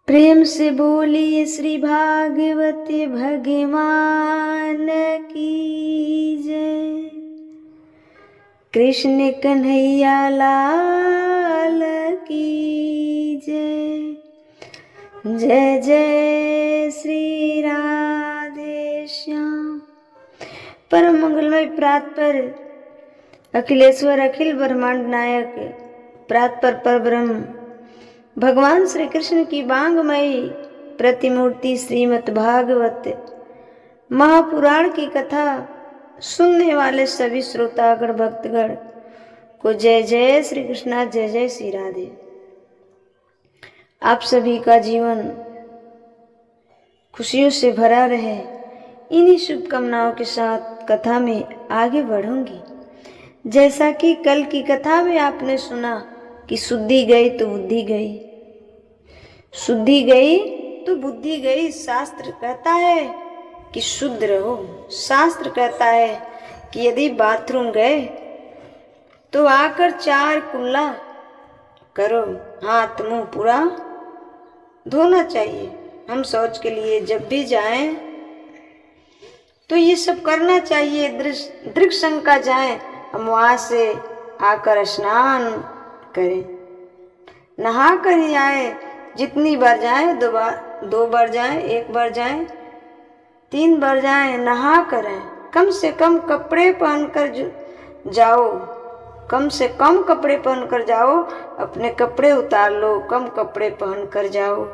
प्रेम से बोलिए श्री भागवत भगवान की जय। कृष्ण कन्हैया लाल की जय। जय जय श्री राधे श्याम। परम मंगलमय प्रातपर अखिलेश्वर अखिल ब्रह्मांड नायक प्रातपर परब्रह्म भगवान श्री कृष्ण की बांगमयी प्रतिमूर्ति श्रीमद् भागवत महापुराण की कथा सुनने वाले सभी श्रोतागण भक्तगण को जय जय श्री कृष्णा, जय जय श्री राधे। आप सभी का जीवन खुशियों से भरा रहे, इन्हीं शुभकामनाओं के साथ कथा में आगे बढ़ूंगी। जैसा कि कल की कथा में आपने सुना कि शुद्धि गई तो बुद्धि गई, शुद्धि गई तो बुद्धि गई। शास्त्र कहता है कि शुद्ध रहो। शास्त्र कहता है कि यदि बाथरूम गए तो आकर 4 कुल्ला करो, हाथ मुंह पूरा धोना चाहिए। हम शौच के लिए जब भी जाएं तो ये सब करना चाहिए। दृढ़ शंका जाएं, हम वहां से आकर स्नान करें, नहा कर ही आए। जितनी बार जाएं, 2 बार जाएं, 1 बार जाएं, 3 बार जाएं, नहा करें। कम से कम कपड़े पहनकर जाओ, कम से कम कपड़े पहनकर जाओ। अपने कपड़े उतार लो, कम कपड़े पहनकर जाओ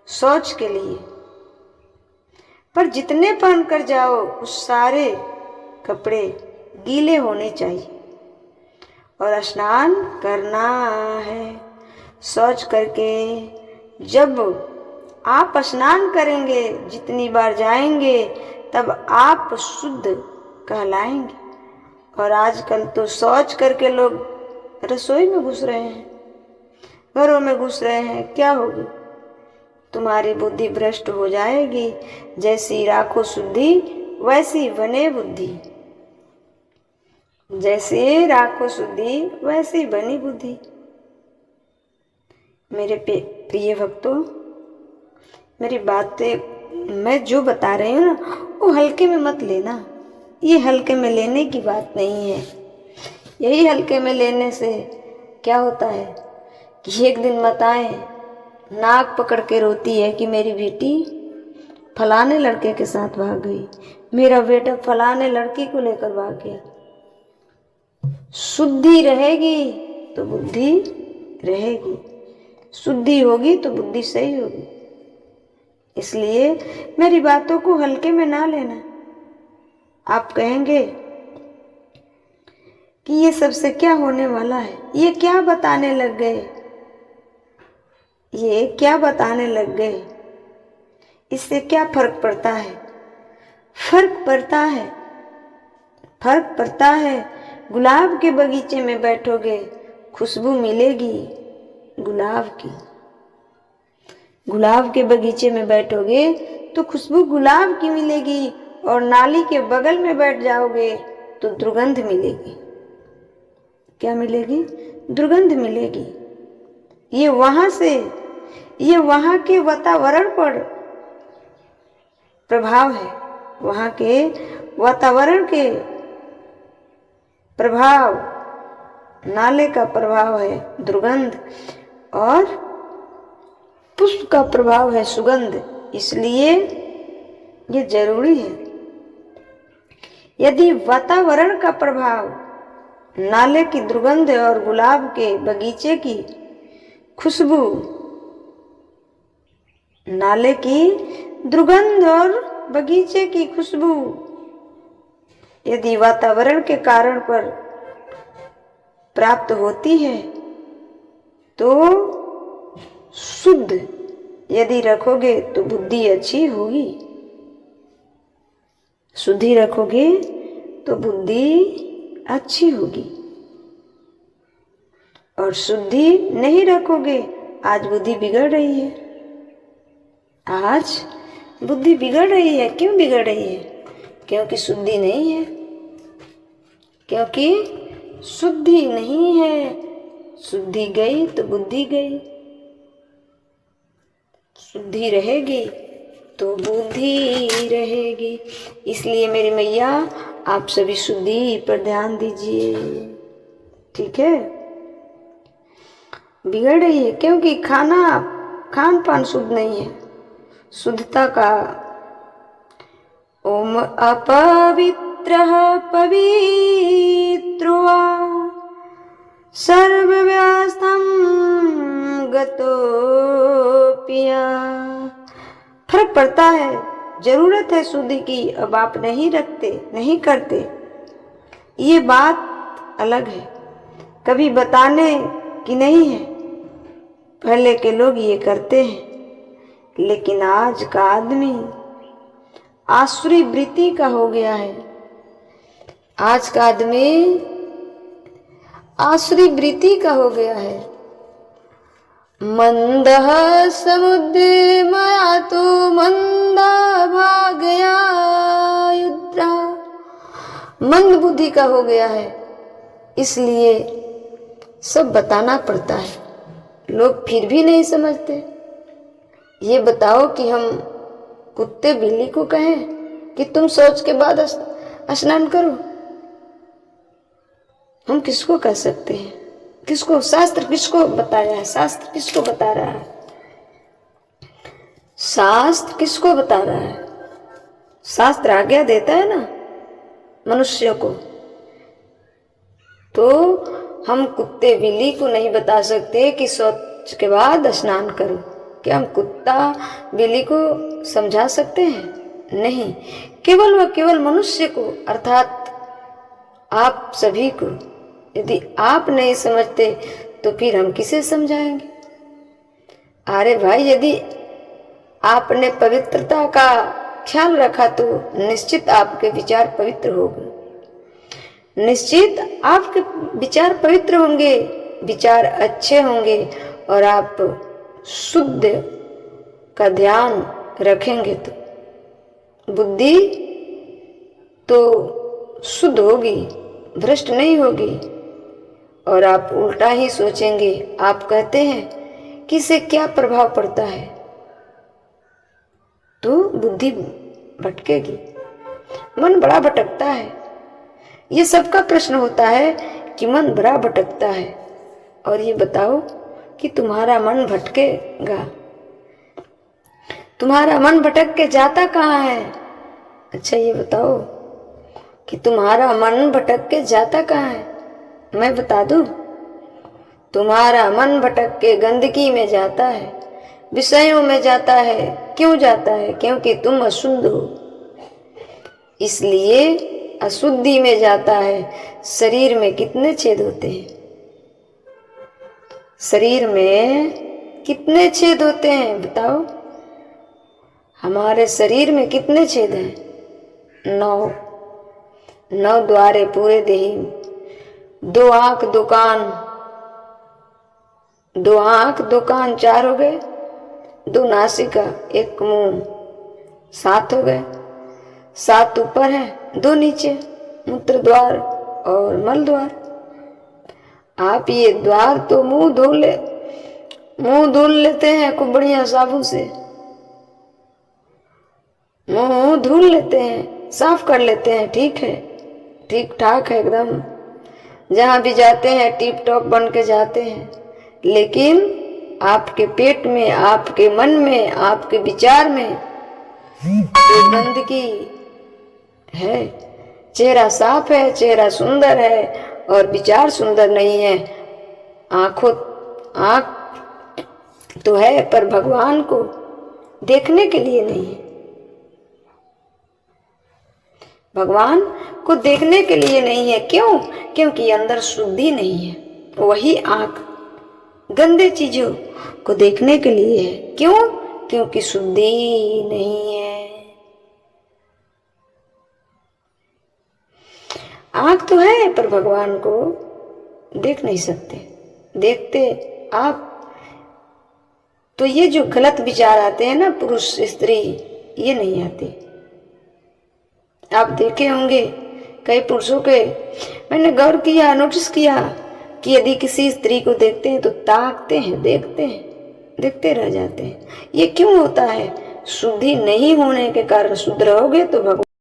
शौच के लिए। पर जितने पहनकर जाओ उस सारे कपड़े गीले होने चाहिए और स्नान करना है। शौच करके जब आप स्नान करेंगे, जितनी बार जाएंगे, तब आप शुद्ध कहलाएंगे। और आजकल तो शौच करके लोग रसोई में घुस रहे हैं, घरों में घुस रहे हैं। क्या होगी? तुम्हारी बुद्धि भ्रष्ट हो जाएगी। जैसी राखो शुद्धि वैसी बने बुद्धि, जैसे राखो शुद्धि वैसी बनी बुद्धि। मेरे प्रिय भक्तों, मेरी बातें मैं जो बता रही हूँ ना, वो हल्के में मत लेना। ये हल्के में लेने की बात नहीं है। यही हल्के में लेने से क्या होता है कि एक दिन माताएं नाक पकड़ के रोती है कि मेरी बेटी फलाने लड़के के साथ भाग गई, मेरा बेटा फलाने लड़की को लेकर भाग गया। शुद्धि रहेगी तो बुद्धि रहेगी, शुद्धि होगी तो बुद्धि सही होगी। इसलिए मेरी बातों को हल्के में ना लेना। आप कहेंगे कि ये सबसे क्या होने वाला है, ये क्या बताने लग गए, ये क्या बताने लग गए, इससे क्या फर्क पड़ता है? फर्क पड़ता है, फर्क पड़ता है। गुलाब के बगीचे में बैठोगे, खुशबू मिलेगी गुलाब की। गुलाब के बगीचे में बैठोगे तो खुशबू गुलाब की मिलेगी, और नाली के बगल में बैठ जाओगे तो दुर्गंध मिलेगी। क्या मिलेगी? दुर्गंध मिलेगी। ये वहां के वातावरण पर प्रभाव है, वहां के वातावरण के प्रभाव, नाले का प्रभाव है दुर्गंध, और पुष्प का प्रभाव है सुगंध। इसलिए ये जरूरी है। यदि वातावरण का प्रभाव, नाले की दुर्गंध और गुलाब के बगीचे की खुशबू, नाले की दुर्गंध और बगीचे की खुशबू यदि वातावरण के कारण पर प्राप्त होती है तो शुद्ध यदि रखोगे तो बुद्धि अच्छी होगी। शुद्धि रखोगे तो बुद्धि अच्छी होगी, और शुद्धि नहीं रखोगे, आज बुद्धि बिगड़ रही है। आज बुद्धि बिगड़ रही है। क्यों बिगड़ रही है? क्योंकि शुद्धि नहीं है, क्योंकि शुद्धि नहीं है। शुद्धि गई तो बुद्धि गई। शुद्धि रहेगी तो बुद्धि रहेगी। इसलिए मेरी मैया आप सभी शुद्धि पर ध्यान दीजिए, ठीक है। बिगड़ रही है क्योंकि खान पान शुद्ध नहीं है। शुद्धता का ओम अपवित्रः पवित्रो वा सर्वव्यवस्थं गतोऽप्या। फर्क पड़ता है, जरूरत है शुद्धि की, अब आप नहीं करते, ये बात अलग है। कभी बताने की नहीं है, पहले के लोग ये करते हैं, लेकिन आज का आदमी आसुरी वृत्ति का हो गया है। आज का आदमी आसुरी वृत्ति का हो गया है। मंदः समुद्रे मया तो मंदा भागया युद्रा। मंद बुद्धि का हो गया है, इसलिए सब बताना पड़ता है। लोग फिर भी नहीं समझते। ये बताओ कि हम कुत्ते बिल्ली को कहें कि तुम शौच के बाद स्नान करो? हम किसको कह सकते हैं? किसको? शास्त्र किसको बताया है? शास्त्र किसको बता रहा है? शास्त्र किसको बता रहा है? शास्त्र आज्ञा देता है ना मनुष्य को, तो हम कुत्ते बिल्ली को नहीं बता सकते कि शौच के बाद स्नान करो। क्या हम कुत्ता बिल्ली को समझा सकते हैं? नहीं, केवल व केवल मनुष्य को, अर्थात आप सभी को। यदि आप नहीं समझते तो फिर हम किसे समझाएंगे? अरे भाई, यदि आपने पवित्रता का ख्याल रखा तो निश्चित आपके विचार पवित्र होंगे, निश्चित आपके विचार पवित्र होंगे, विचार अच्छे होंगे और आप शुद्ध का ध्यान रखेंगे तो बुद्धि तो शुद्ध होगी, भ्रष्ट नहीं होगी। और आप उल्टा ही सोचेंगे। आप कहते हैं कि इससे क्या प्रभाव पड़ता है, तो बुद्धि भटकेगी, मन बड़ा भटकता है। ये सबका प्रश्न होता है कि मन बड़ा भटकता है। और ये बताओ कि तुम्हारा मन भटकेगा, तुम्हारा मन भटक के जाता कहाँ है? अच्छा ये बताओ कि तुम्हारा मन भटक के जाता कहाँ है? मैं बता दूं, तुम्हारा मन भटक के गंदगी में जाता है, विषयों में जाता है। क्यों जाता है? क्योंकि तुम अशुद्ध हो, इसलिए अशुद्धि में जाता है। शरीर में कितने छेद होते हैं? शरीर में कितने छेद होते हैं बताओ? हमारे शरीर में कितने छेद हैं? 9 द्वारे पूरे देही। 2 आंख 2 कान, 2 आंख 2 कान 4 हो गए, 2 नासिका 1 मुंह 7 हो गए। 7 ऊपर है, 2 नीचे, मूत्र द्वार और मल द्वार। आप ये द्वार तो मुंह धुल लेते हैं खूब बढ़िया साबुन से, मुंह धुल लेते हैं, साफ कर लेते हैं, ठीक है, ठीक ठाक है एकदम। जहां भी जाते हैं टिप टॉप बन के जाते हैं। लेकिन आपके पेट में, आपके मन में, आपके विचार में जो गंदगी है, चेहरा साफ है, चेहरा सुंदर है और विचार सुंदर नहीं है। आंख तो है पर भगवान को देखने के लिए नहीं है, भगवान को देखने के लिए नहीं है। क्यों? क्योंकि अंदर शुद्धि नहीं है। वही आंख गंदे चीजों को देखने के लिए है। क्यों? क्योंकि शुद्धि नहीं है। आंख तो है पर भगवान को देख नहीं सकते। देखते आप तो ये जो गलत विचार आते हैं ना, पुरुष स्त्री, ये नहीं आते। आप देखे होंगे कई पुरुषों के, मैंने गौर किया, नोटिस किया कि यदि किसी स्त्री को देखते हैं तो ताकते हैं, देखते हैं, देखते रह जाते हैं। ये क्यों होता है? शुद्धि नहीं होने के कारण शुद्ध रहोगे तो भगवान